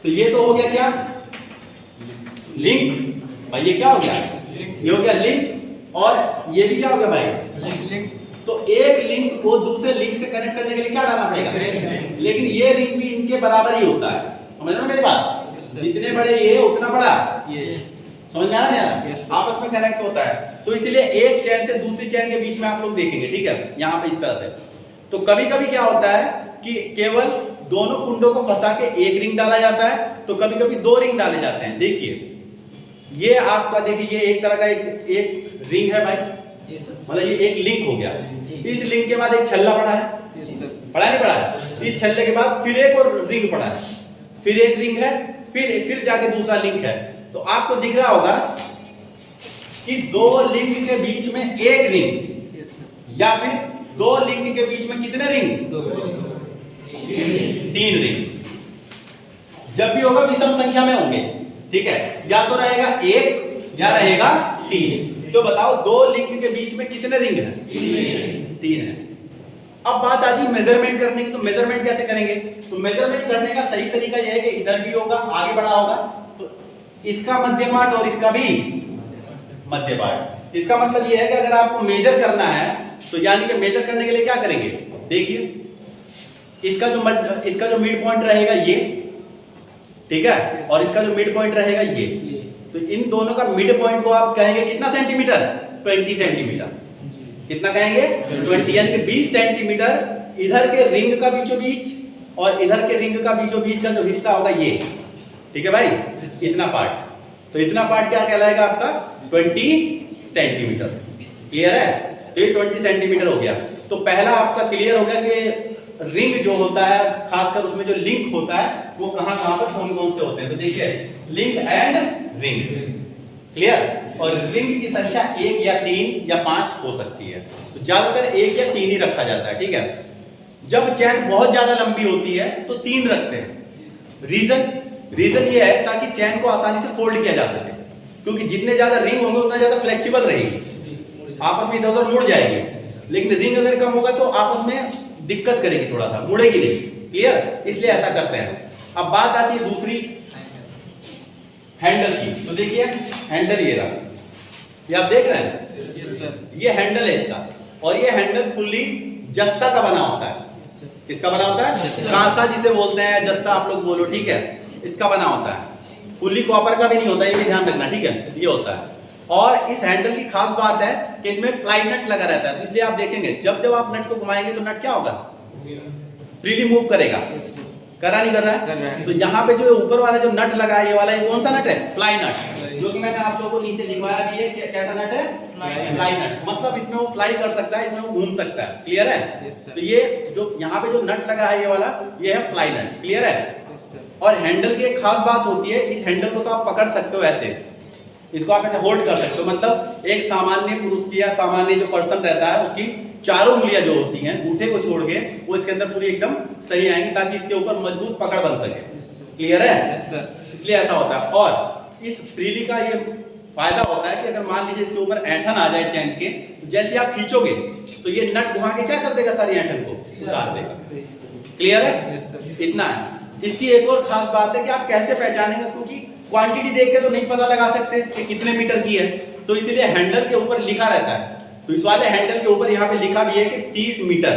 Speaker 1: तो ये तो हो गया क्या? लिंक। भाई ये क्या हो गया? ये हो गया लिंक। और ये भी क्या हो गया भाई?
Speaker 2: लिंक।
Speaker 1: तो एक लिंक को दूसरे लिंक से कनेक्ट करने के लिए क्या डालना पड़ेगा? लेकिन ये रिंग भी इनके बराबर ही होता है। समझ रहे हो मेरी बात? जितने बड़े ये उतना बड़ा
Speaker 2: ये।
Speaker 1: समझ में आ रहा है?
Speaker 2: Yes,
Speaker 1: आपस में कनेक्ट होता है। तो इसलिए एक चैन से दूसरी चैन के बीच में आप लोग देखेंगे। ठीक है, यहाँ पे इस तरह से। तो कभी कभी क्या होता है कि केवल दोनों कुंडों को फंसा के एक रिंग डाला जाता है, तो कभी कभी 2 रिंग डाले जाते हैं। देखिए, ये आपका देखिए ये एक तरह का एक रिंग है भाई, मतलब ये एक लिंक हो गया। इस लिंक के बाद एक छल्ला पड़ा है। पड़ा नहीं पड़ा है? इस छल्ले के बाद फिर एक और रिंग पड़ा है, फिर एक रिंग है, फिर जाके दूसरा लिंक है। तो आपको दिख रहा होगा कि 2 लिंक के बीच में एक रिंग, या फिर 2 लिंक के बीच में कितने रिंग? 3 रिंग। जब भी होगा विषम संख्या में होंगे। ठीक है, या तो रहेगा 1 या रहेगा 3। तो बताओ 2 लिंक के बीच में कितने रिंग है? 3 है। अब बात आती है मेजरमेंट करने की। तो मेजरमेंट कैसे करेंगे? तो मेजरमेंट करने का सही तरीका यह है कि इधर भी होगा, आगे बढ़ा होगा, तो इसका मध्य पार्ट और इसका भी मध्य पार्ट, इसका मतलब ये है कि अगर आपको मेजर करना है तो यानी कि मेजर करने के लिए क्या करेंगे, देखिए इसका जो मिड पॉइंट रहेगा ये, ठीक है, और इसका जो मिड पॉइंट रहेगा ये, तो इन दोनों का मिड पॉइंट को आप कहेंगे कितना सेंटीमीटर, 20 सेंटीमीटर। कितना कहेंगे, 20, यानी कि 20 सेंटीमीटर इधर के रिंग का बीचों बीच और इधर के रिंग का बीचों बीच का जो हिस्सा होगा ये, ठीक है भाई, इतना पार्ट। तो इतना पार्ट क्या कहलाएगा आपका, 20 सेंटीमीटर। क्लियर है, तो ये 20 सेंटीमीटर हो गया। तो पहला आपका क्लियर हो गया कि रिंग जो होता है, खासकर उसमें जो लिंक होता है वो कहां कहां पर कौन कौन से होते हैं। तो देखिए, लिंक एंड रिंग, क्लियर। और रिंग की संख्या 1 या 3 या 5 हो सकती है, तो ज्यादातर 1 या 3 ही रखा जाता है, ठीक है। जब चैन बहुत ज्यादा लंबी होती है तो 3 रखते हैं। रीजन ये है ताकि चैन को आसानी से फोल्ड किया जा सके, क्योंकि जितने ज्यादा रिंग होंगे उतना ज्यादा फ्लेक्सिबल रहेगी, आपस में इधर उधर मुड़ जाएगी। लेकिन रिंग अगर कम होगा तो आपस में दिक्कत करेगी, थोड़ा सा मुड़ेगी नहीं, क्लियर, इसलिए ऐसा करते हैं। अब बात आती है दूसरी हैंडल की। तो देखिए हैंडल ये रहा, ये आप देख रहे हैं, ये हैंडल है इसका, और ये हैंडल फुल्ली जस्ता का बना होता है। किसका बना होता है, कांसा जिसे बोलते हैं, जस्ता आप लोग बोलो, ठीक है, इसका बना होता है। फुल्ली कॉपर का भी नहीं होता, ये भी ध्यान रखना, ठीक है, ये होता है। और इस हैंडल की खास बात है कि इसमें फ्लाई नट लगा रहता है, तो इसलिए आप देखेंगे जब जब आप नट को घुमाएंगे तो नट क्या होगा, फ्रीली मूव करेगा। कर रहा नहीं कर रहा है? तो यहाँ पे जो ऊपर वाला जो नट लगा है, ये वाला, ये कौन सा नट है, फ्लाई नट, जो कि मैंने आप लोगों को नीचे लिखवाया भी है कि कैसा नट है, फ्लाई नट। मतलब इसमें वो फ्लाई कर सकता है, इसमें वो घूम सकता है, क्लियर है। तो ये जो यहाँ पे जो नट लगा है, ये वाला, ये है फ्लाई नट, क्लियर है। और हैंडल की एक खास बात होती है, इस हैंडल को तो आप पकड़ सकते हो ऐसे, इसको आप ऐसे होल्ड कर सकते हो। मतलब एक सामान्य पुरुष की या सामान्य जो पर्सन रहता है उसकी चारों उंगलियां जो होती हैं, अंगूठे को छोड़ के, वो इसके अंदर पूरी एकदम सही आएंगी, ताकि इसके ऊपर मजबूत पकड़ बन सके। क्लियर है, इसलिए ऐसा होता है। और इस फ्रीली का ये फायदा होता है कि अगर मान लीजिए इसके ऊपर ऐंठन आ जाए चैन के, तो जैसे आप खींचोगे तो ये नट घुमा के क्या कर देगा, सारी ऐंठन को उतार देगा। क्लियर है, इतना है। इसकी एक और खास बात है कि आप कैसे पहचानेंगे, क्योंकि क्वांटिटी देख के तो नहीं पता लगा सकते कि कितने मीटर की है, तो इसीलिए हैंडल के ऊपर लिखा रहता है। तो इस वाले हैंडल के ऊपर यहाँ पे लिखा भी है कि 30 मीटर।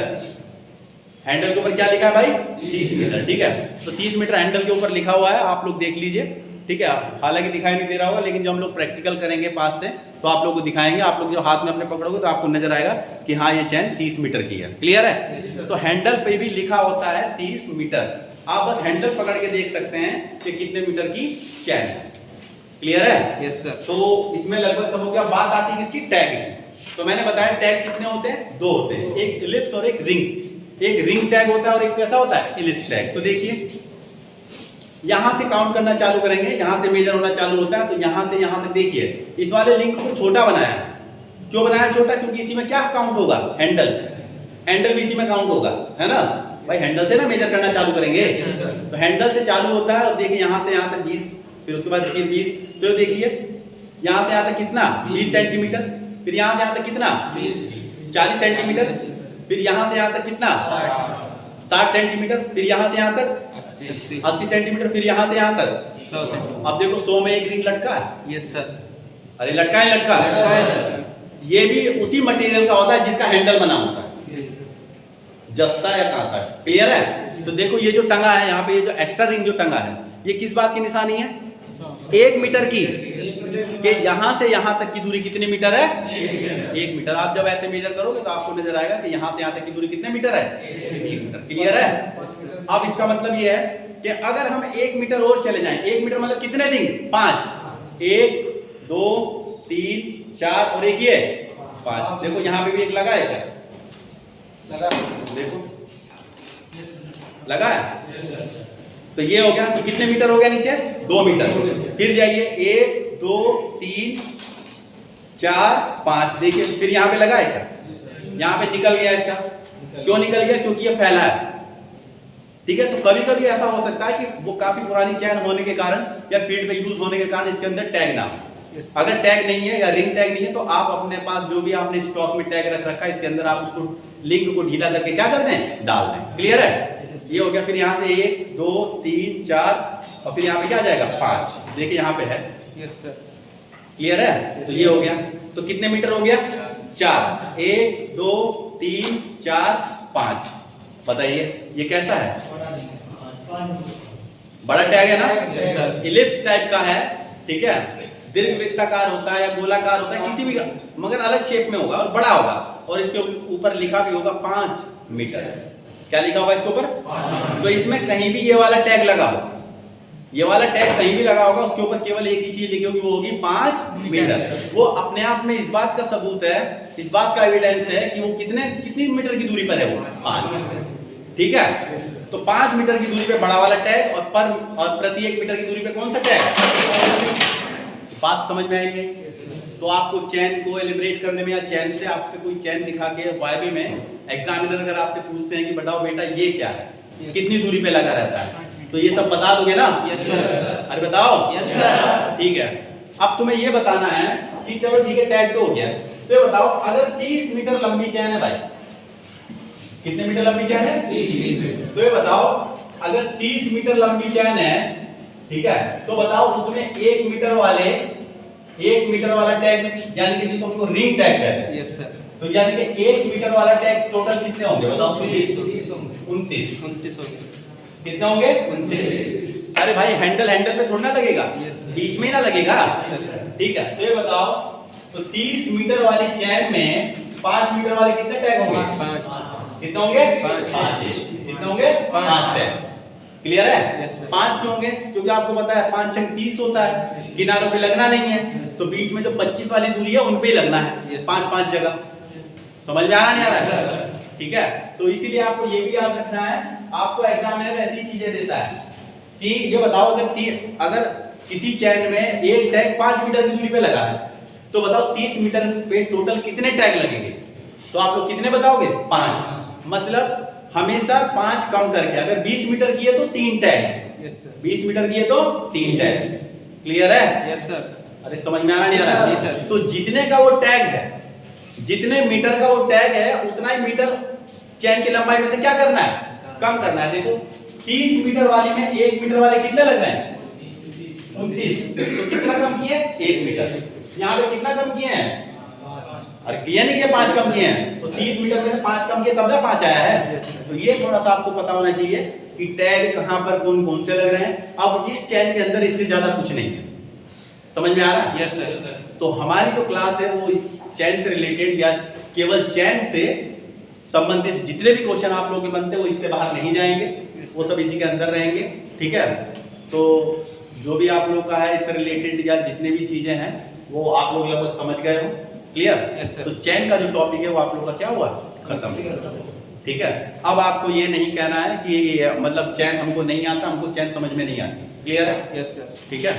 Speaker 1: हैंडल के ऊपर क्या लिखा है भाई, 30 मीटर, ठीक है। तो 30 मीटर हैंडल के ऊपर लिखा हुआ है, आप लोग देख लीजिए, ठीक है। हालांकि दिखाई नहीं दे रहा होगा, लेकिन जब हम लोग प्रैक्टिकल करेंगे पास से तो आप लोग को दिखाएंगे। आप लोग जो हाथ में अपने पकड़ोगे तो आपको नजर आएगा कि हाँ ये चैन 30 मीटर की है, क्लियर है। तो हैंडल पे भी लिखा होता है 30 मीटर, आप बस हैंडल पकड़ के देख सकते हैं कि कितने मीटर की चैन है, क्लियर है।
Speaker 2: Yes sir.
Speaker 1: तो इसमें लगभग सब हो गया। बात आती है इसकी टैग की। तो मैंने बताया टैग कितने होते हैं, 2 होते हैं, एक इलिप्स और एक रिंग। एक रिंग टैग होता है और एक कैसा होता है, इलिप्स टैग। तो देखिए यहां से काउंट करना चालू करेंगे, यहां से मेजर होना चालू होता है। तो यहां से यहां तक देखिए, इस वाले लिंक को छोटा बनाया है। क्यों बनाया छोटा, क्योंकि इसी में क्या काउंट होगा, हैंडल भी इसी में काउंट होगा, है ना भाई। हैंडल से ना मेजर करना चालू करेंगे, तो हैंडल से चालू होता है। और देखिए यहां से यहां तक 20, फिर उसके बाद फिर 20, तो देखिए यहां से यहां तक कितना, 20 सेंटीमीटर, फिर यहां से यहां तक कितना, 40 सेंटीमीटर, फिर यहां से यहां तक कितना, 60 सेंटीमीटर, फिर यहां से यहां तक 80 सेंटीमीटर, फिर यहां से यहां तक
Speaker 2: 100 सेंटीमीटर।
Speaker 1: अब देखो 100 में एक रिंग लटका है।
Speaker 2: Yes sir.
Speaker 1: अरे लटका है, लटका
Speaker 2: है सर।
Speaker 1: ये भी उसी मटेरियल का होता है जिसका हैंडल बना होता है, जस्ता या कांसा, क्लियर है। तो देखो ये जो टंगा है यहाँ पे, ये जो एक्स्ट्रा रिंग जो टंगा है, ये किस बात की निशानी है, 1 मीटर की, कि यहाँ से यहाँ तक की दूरी कितने मीटर है, 1 मीटर। आप जब ऐसे मेजर करोगे तो आपको नजर आएगा कि यहाँ से यहाँ तक की दूरी कितने मीटर है, 1 मीटर, क्लियर है। अब इसका मतलब ये है कि अगर हम 1 मीटर और चले जाएं, 1 मीटर मतलब कितने रिंग, 5, 1 2 3 4 और एक ये 5। देखो यहाँ पे भी एक लगा है क्या, देखो लगा है। तो ये हो गया, तो कितने मीटर हो गया नीचे, 2 मीटर। फिर जाइए 1 2 3 4 5, देखिए फिर यहाँ पे लगा है क्या, यहाँ पे निकल गया इसका। क्यों निकल गया, क्योंकि ये फैला है, ठीक है। तो कभी कभी ऐसा हो सकता है कि वो काफी पुरानी चैन होने के कारण या फील्ड में यूज होने के कारण इसके अंदर टैग ना हो। अगर टैग नहीं है या रिंग टैग नहीं है तो आप अपने पास जो भी आपने स्टॉक में टैग रख रखा है, इसके अंदर आप उसको लिंक को ढीला करके क्या कर दें, डाल दें, क्लियर है। ये हो गया। फिर यहाँ से 1 2 3 4 और फिर यहाँ पे क्या आ जाएगा, 5। देखिए यहाँ पे है।
Speaker 2: Yes sir.
Speaker 1: क्लियर है? तो ये हो गया। तो कितने मीटर हो गया? 4। 1 2 3 4 5। बताइए ये कैसा है? बड़ा टैग है ना?
Speaker 2: Yes sir.
Speaker 1: इलिप्स टाइप का है, ठीक है। दीर्घवृत्ताकार होता है या गोलाकार होता है, किसी भी, मगर अलग शेप में होगा और बड़ा होगा, और इसके ऊपर लिखा भी होगा 5 मीटर। क्या लिखा होगा इसके ऊपर? तो इसमें कहीं भी ये वाला टैग लगा हो, ये वाला टैग कहीं भी लगा होगा, उसके ऊपर केवल एक ही चीज लिखी होगी, वो होगी 5 मीटर। वो अपने आप में इस बात का सबूत है, इस बात का एविडेंस है कि वो कितनी मीटर की दूरी पर है, वो 5। ठीक है? तो 5 मीटर की दूरी पे बड़ा वाला टैग, और प्रति 1 मीटर की दूरी पे कौन सा टैग? बात समझ में आएंगे? तो आपको चैन को एलिब्रेट करने में, या चैन से आपसे कोई चैन दिखा के वायबे में एग्जामिनर अगर आपसे पूछते हैं कि बताओ बेटा ये क्या है, कितनी दूरी पे लगा रहता है, तो ये सब बता दोगे ना?
Speaker 2: Yes sir.
Speaker 1: अरे बताओ।
Speaker 2: Yes sir.
Speaker 1: ठीक है। अब तुम्हें ये बताना है कि चलो ठीक है, टैग तो हो गया, तो ये बताओ अगर 30 मीटर लंबी चैन है भाई, कितने मीटर लंबी चैन है?
Speaker 2: 30।
Speaker 1: तो ये बताओ अगर 30 मीटर लंबी चैन है, ठीक है, तो बताओ उसमें 1 मीटर वाला टैग, यानी कि जिसको हमको रिंग टैग कहते हैं,
Speaker 2: यस सर।
Speaker 1: तो यानी कि 1 मीटर वाला टैग टोटल कितने होंगे बताओ?
Speaker 2: 29
Speaker 1: 29
Speaker 2: हो गए।
Speaker 1: कितने होंगे?
Speaker 2: 29।
Speaker 1: अरे भाई हैंडल पे थोड़ा ना लगेगा,
Speaker 2: Yes, sir.
Speaker 1: बीच में ही ना लगेगा।
Speaker 2: Yes, sir.
Speaker 1: ठीक है, तो ये बताओ, तो 30 मीटर वाली चैन में 5 मीटर वाले कितने टैग होंगे?
Speaker 2: 5।
Speaker 1: कितने होंगे?
Speaker 2: 5।
Speaker 1: कितने होंगे? 5 टैग। क्लियर है?
Speaker 2: Yes, sir.
Speaker 1: 5 क्यों होंगे? क्योंकि आपको पता है 5 छंग 30 होता है, किनारों पे लगना नहीं है, तो बीच में जो 25 वाली दूरी है उन पे ही लगना है,
Speaker 2: Yes,
Speaker 1: 5 जगह। समझ में आ रहा नहीं आ
Speaker 2: Yes,
Speaker 1: रहा है?
Speaker 2: sir.
Speaker 1: ठीक है, तो इसीलिए आपको ये भी याद रखना है, आपको एग्जामिनर ऐसी चीजें देता है कि ये बताओ अगर किसी चैन में एक टैग 5 मीटर की दूरी पे लगा है, तो बताओ 30 मीटर पे टोटल कितने टैग लगेंगे? तो आप लोग कितने बताओगे? 5। मतलब हमेशा 5 कम करके, अगर 20 मीटर की है तो 3 टैग,
Speaker 2: यस सर।
Speaker 1: 20 मीटर की है तो 3 टैग। क्लियर है?
Speaker 2: Yes sir.
Speaker 1: अरे समझ में आ रहा नहीं आ रहा?
Speaker 2: जी, सर।
Speaker 1: तो जितने का वो टैग है, जितने मीटर का वो टैग है, उतना ही मीटर चैन की लंबाई में से क्या करना है? कम करना है। देखो 30 मीटर वाली में 1 मीटर वाले कितने लग रहे हैं? 29। तो कितना कम किए? 1 मीटर। यहाँ पे कितना कम किए हैं? अरे किया नहीं, किया 5 कम किए हैं, तो 30 मीटर में से 5 कम किए तब ना 5 आया है। तो ये थोड़ा सा आपको पता होना चाहिए कि टैग कहाँ पर कौन कौन से लग रहे हैं। अब इस चैन के अंदर इससे ज्यादा कुछ नहीं है, समझ में आ रहा है?
Speaker 2: Yes sir.
Speaker 1: तो हमारी जो क्लास है वो इस चैन से रिलेटेड, या केवल चैन से संबंधित जितने भी क्वेश्चन आप लोगों के बनते हैं वो इससे बाहर नहीं जाएंगे, वो सब इसी के अंदर रहेंगे। ठीक है, तो जो भी आप लोग का है इससे रिलेटेड या जितने भी चीजें हैं वो आप लोग लगभग समझ गए हो। क्लियर?
Speaker 2: Yes, sir.
Speaker 1: तो चैन का जो टॉपिक है वो आप लोग का क्या हुआ? खत्म। ठीक है, अब आपको ये नहीं कहना है कि मतलब चैन हमको नहीं आता, हमको चैन समझ में नहीं आती। क्लियर है?
Speaker 2: Yes sir.
Speaker 1: ठीक है।